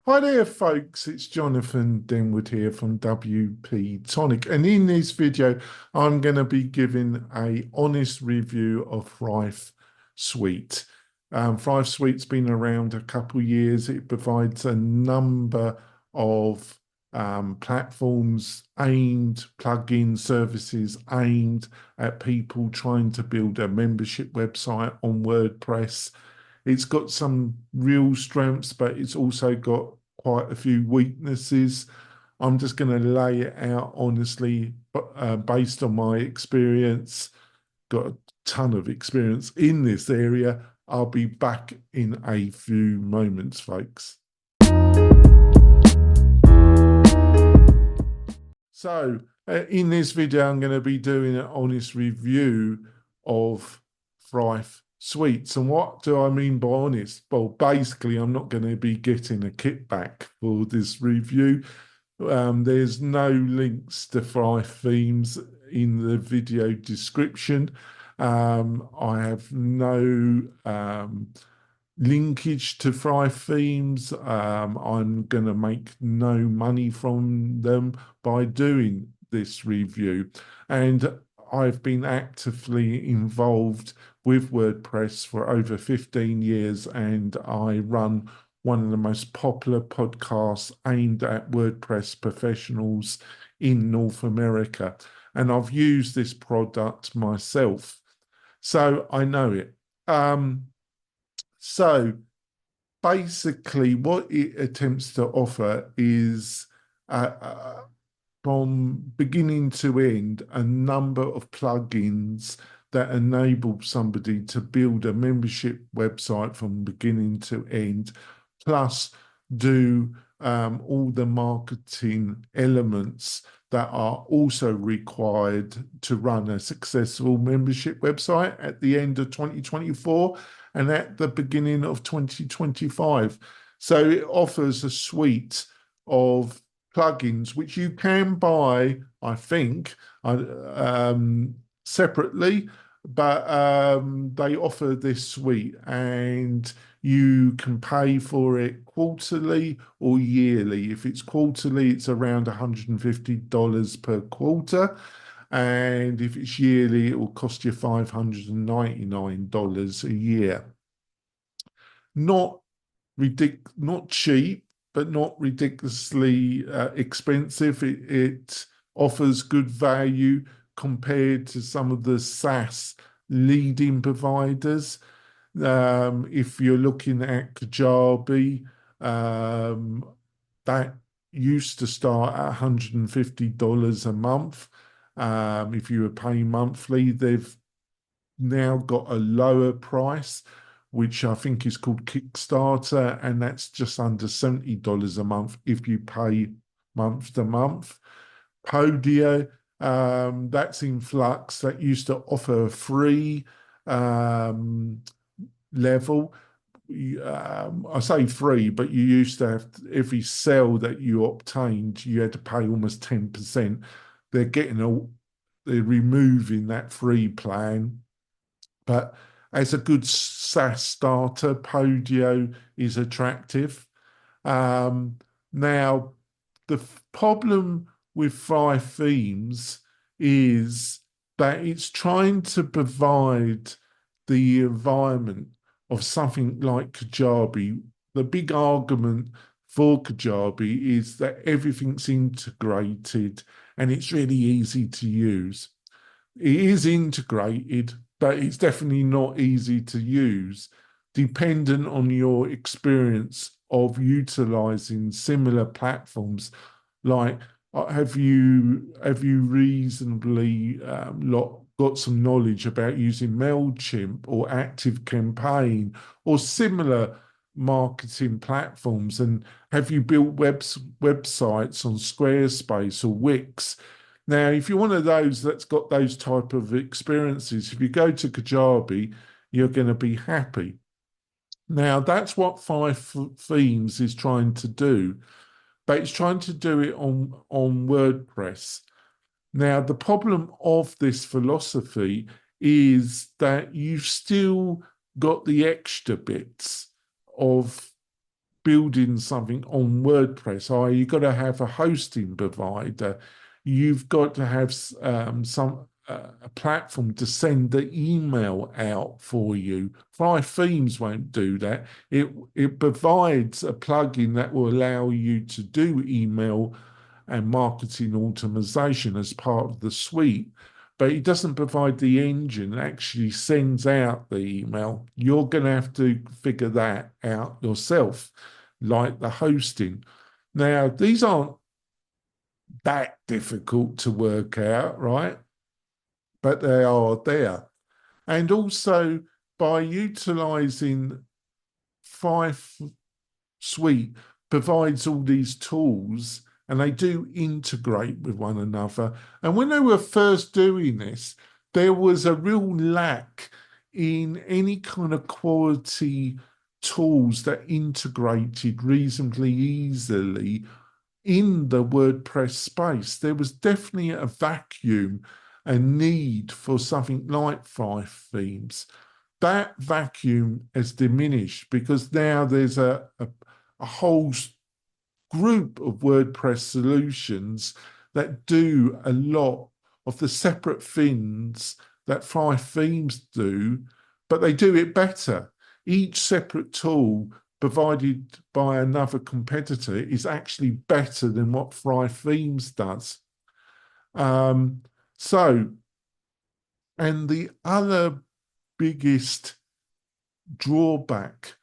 Hi there, folks. It's Jonathan Denwood here from WP-Tonic. And in this video, I'm going to be giving a honest review of Thrive Suite. Thrive Suite's been around a couple of years. It provides a number of platforms plugin services aimed at people trying to build a membership website on WordPress. It's got some real strengths, but it's also got quite a few weaknesses. I'm just going to lay it out honestly, based on my experience. Got a ton of experience in this area. I'll be back in a few moments, folks. So, in this video, I'm going to be doing an honest review of Thrive Suites. And what do I mean by honest? Well, basically, I'm not going to be getting a kickback for this review. There's no links to Thrive themes in the video description. I have no linkage to Thrive themes. I'm going to make no money from them by doing this review. And I've been actively involved with WordPress for over 15 years, and I run one of the most popular podcasts aimed at WordPress professionals in North America. And I've used this product myself, so I know it. So basically, what it attempts to offer is from beginning to end, a number of plugins that enable somebody to build a membership website from beginning to end, plus do all the marketing elements that are also required to run a successful membership website at the end of 2024 and at the beginning of 2025. So it offers a suite of plugins which you can buy, I think, separately, but they offer this suite, and you can pay for it quarterly or yearly. If it's quarterly, it's around $150 per quarter. And if it's yearly, it will cost you $599 a year. Not cheap, but not ridiculously expensive. It offers good value compared to some of the SaaS leading providers. If you're looking at Kajabi, that used to start at $150 a month. If you were paying monthly, they've now got a lower price, which I think is called Kickstarter, and that's just under $70 a month if you pay month to month. Podio, that's in flux. That used to offer a free level. I say free, but you used to have every sale that you obtained, you had to pay almost 10%. They're removing that free plan, but as a good SaaS starter, Podio is attractive. Now, the problem with Thrive Themes is that it's trying to provide the environment of something like Kajabi. The big argument for Kajabi is that everything's integrated and it's really easy to use. It is integrated, but it's definitely not easy to use, dependent on your experience of utilizing similar platforms. Like, have you reasonably got some knowledge about using MailChimp or ActiveCampaign or similar marketing platforms? And have you built websites on Squarespace or Wix? Now, if you're one of those that's got those type of experiences, if you go to Kajabi, you're going to be happy. Now, that's what Thrive Themes is trying to do, but it's trying to do it on WordPress. Now, the problem of this philosophy is that you've still got the extra bits of building something on WordPress, i.e., you've got to have a hosting provider, you've got to have some a platform to send the email out for you. Fly Themes won't do that. It provides a plugin that will allow you to do email and marketing automation as part of the suite, but it doesn't provide the engine that actually sends out the email. You're going to have to figure that out yourself, like the hosting. Now, these aren't that difficult to work out, right? But they are there. And also by utilizing Five Suite provides all these tools and they do integrate with one another. And when they were first doing this, there was a real lack in any kind of quality tools that integrated reasonably easily in the WordPress space. There was definitely a vacuum, a need for something like Five Themes. That vacuum has diminished because now there's a whole group of WordPress solutions that do a lot of the separate things that Five Themes do, but they do it better. Each separate tool provided by another competitor is actually better than what Five Themes does. Um, so, and the other biggest drawback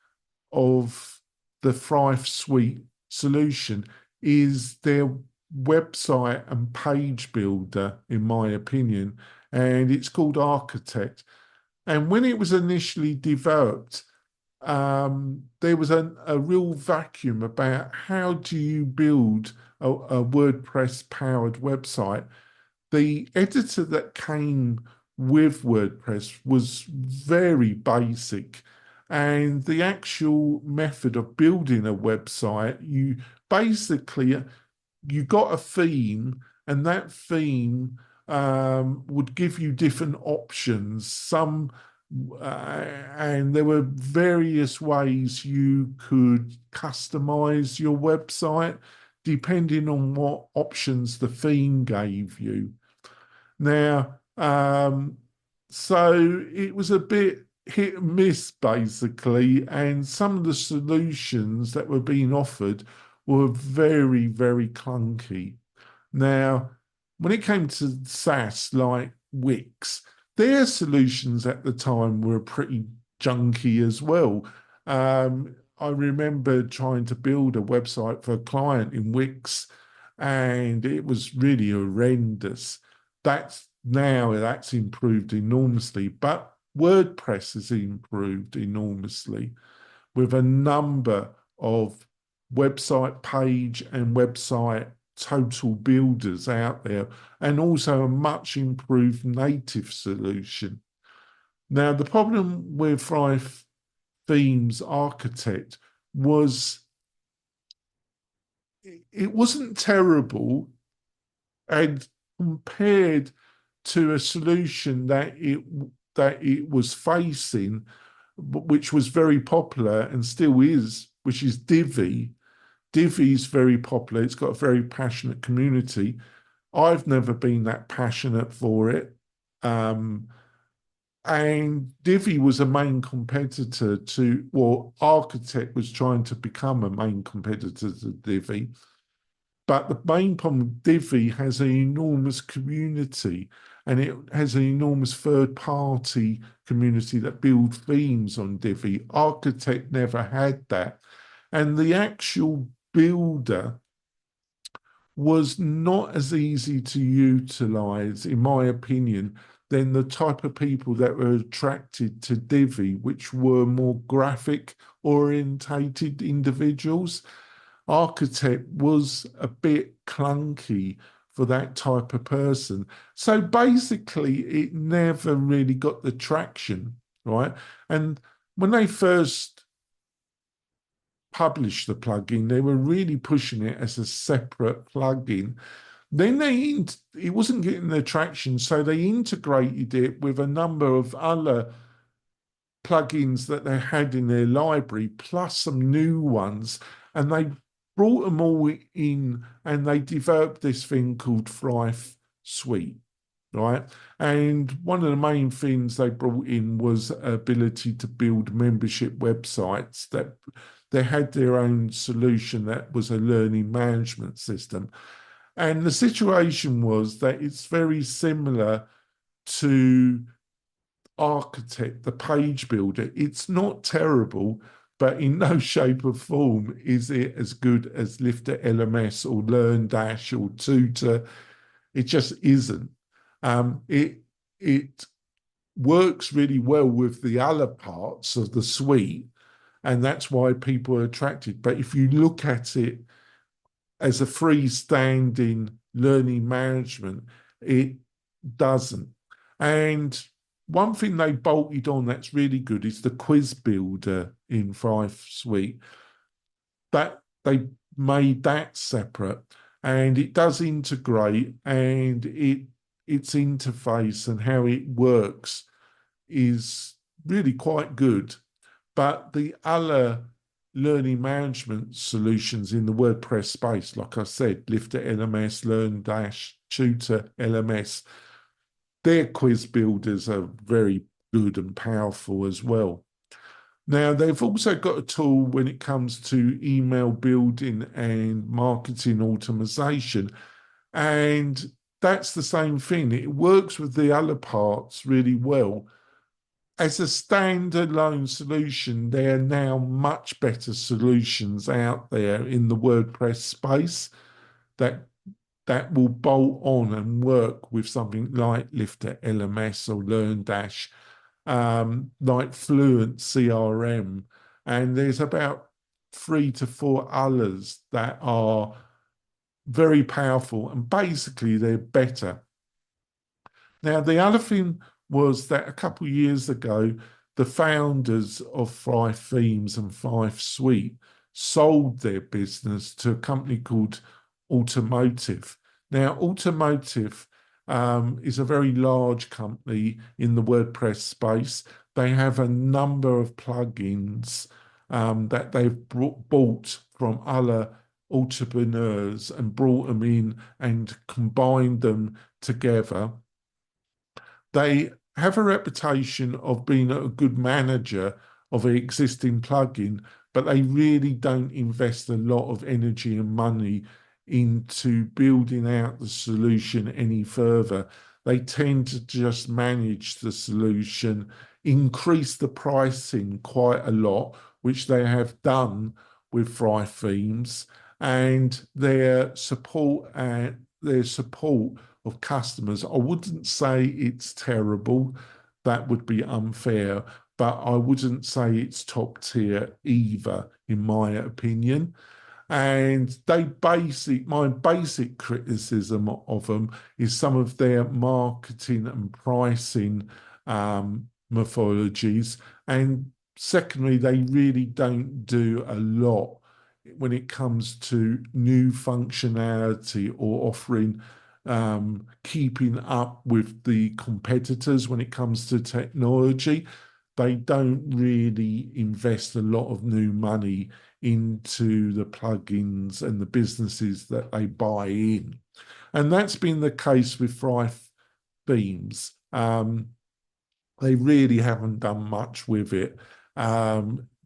of the Thrive Suite solution is their website and page builder, in my opinion, and it's called Architect. And when it was initially developed, there was a real vacuum about how do you build a WordPress powered website. The editor that came with WordPress was very basic. And the actual method of building a website, you basically you got a theme, and that theme would give you different options. And there were various ways you could customize your website depending on what options the theme gave you. Now, so it was a bit hit and miss basically, and some of the solutions that were being offered were very, very clunky. Now, when it came to SaaS like Wix, their solutions at the time were pretty junky as well. I remember trying to build a website for a client in Wix, and it was really horrendous. That's improved enormously, but WordPress has improved enormously with a number of website page and website total builders out there, and also a much improved native solution. Now, the problem with Five Themes Architect was it wasn't terrible, and compared to a solution that it was facing, which was very popular and still is, which is Divi. Divi is very popular. It's got a very passionate community. I've never been that passionate for it. And Divi was a main competitor to, well, Architect was trying to become a main competitor to Divi. But the main problem, Divi has an enormous community, and it has an enormous third-party community that build themes on Divi. Architect never had that. And the actual builder was not as easy to utilize, in my opinion, than the type of people that were attracted to Divi, which were more graphic orientated individuals. Architect was a bit clunky for that type of person. So basically, it never really got the traction, right? And when they first published the plugin, they were really pushing it as a separate plugin. Then it wasn't getting the traction, so they integrated it with a number of other plugins that they had in their library, plus some new ones, and they brought them all in and they developed this thing called Thrive Suite, right? And one of the main things they brought in was ability to build membership websites that they had their own solution that was a learning management system. And the situation was that it's very similar to Architect, the page builder. It's not terrible, but in no shape or form is it as good as Lifter LMS or Learn Dash or Tutor. It just isn't. It works really well with the other parts of the suite, and that's why people are attracted. But if you look at it as a freestanding learning management, it doesn't. And one thing they bolted on that's really good is the quiz builder in Thrive Suite. That they made that separate, and it does integrate, and its interface and how it works is really quite good. But the other learning management solutions in the WordPress space, like I said, Lifter LMS, Learn Dash, Tutor LMS, their quiz builders are very good and powerful as well. Now, they've also got a tool when it comes to email building and marketing automation. And that's the same thing. It works with the other parts really well. As a standalone solution, there are now much better solutions out there in the WordPress space that will bolt on and work with something like Lifter LMS or Learn Dash, like Fluent CRM. And there's about 3 to 4 others that are very powerful, and basically they're better. Now, the other thing was that a couple of years ago, the founders of Thrive Themes and Thrive Suite sold their business to a company called Automotive. Now, Automotive is a very large company in the WordPress space. They have a number of plugins that they've bought from other entrepreneurs and brought them in and combined them together. They have a reputation of being a good manager of an existing plugin, but they really don't invest a lot of energy and money into building out the solution any further. They tend to just manage the solution, increase the pricing quite a lot, which they have done with Thrive Themes, and their support of customers. I wouldn't say it's terrible. That would be unfair, but I wouldn't say it's top tier either, in my opinion. And my basic criticism of them is some of their marketing and pricing methodologies. And secondly, they really don't do a lot when it comes to new functionality or offering keeping up with the competitors when it comes to technology. They don't really invest a lot of new money into the plugins and the businesses that they buy in. And that's been the case with Thrive Themes. They really haven't done much with it.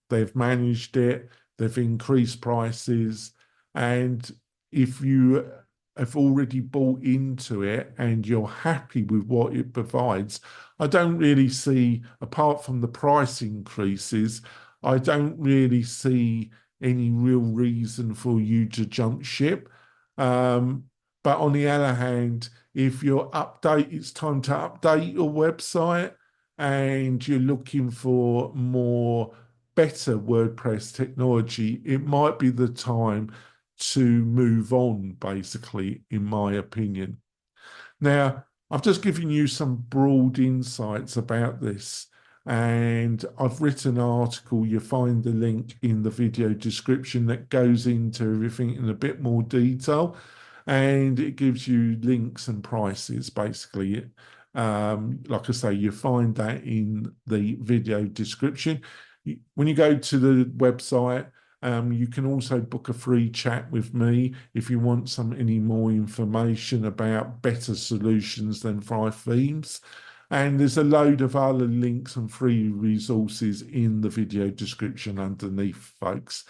They've managed it, they've increased prices, and if you have already bought into it and you're happy with what it provides, I don't really see, apart from the price increases, I don't really see any real reason for you to jump ship. But on the other hand, if it's time to update your website and you're looking for better WordPress technology, it might be the time to move on, basically, in my opinion. Now, I've just given you some broad insights about this, and I've written an article. You find the link in the video description that goes into everything in a bit more detail, and it gives you links and prices, basically. Like I say, you find that in the video description. When you go to the website, you can also book a free chat with me if you want any more information about better solutions than Five Themes. And there's a load of other links and free resources in the video description underneath, folks.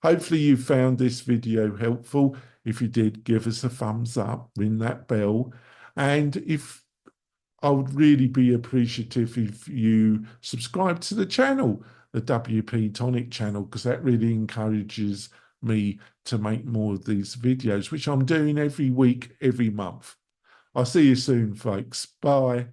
Hopefully you found this video helpful. If you did, give us a thumbs up, ring that bell. And if I would really be appreciative if you subscribe to the channel, the WP-Tonic channel, because that really encourages me to make more of these videos, which I'm doing every week, every month. I'll see you soon, folks. Bye.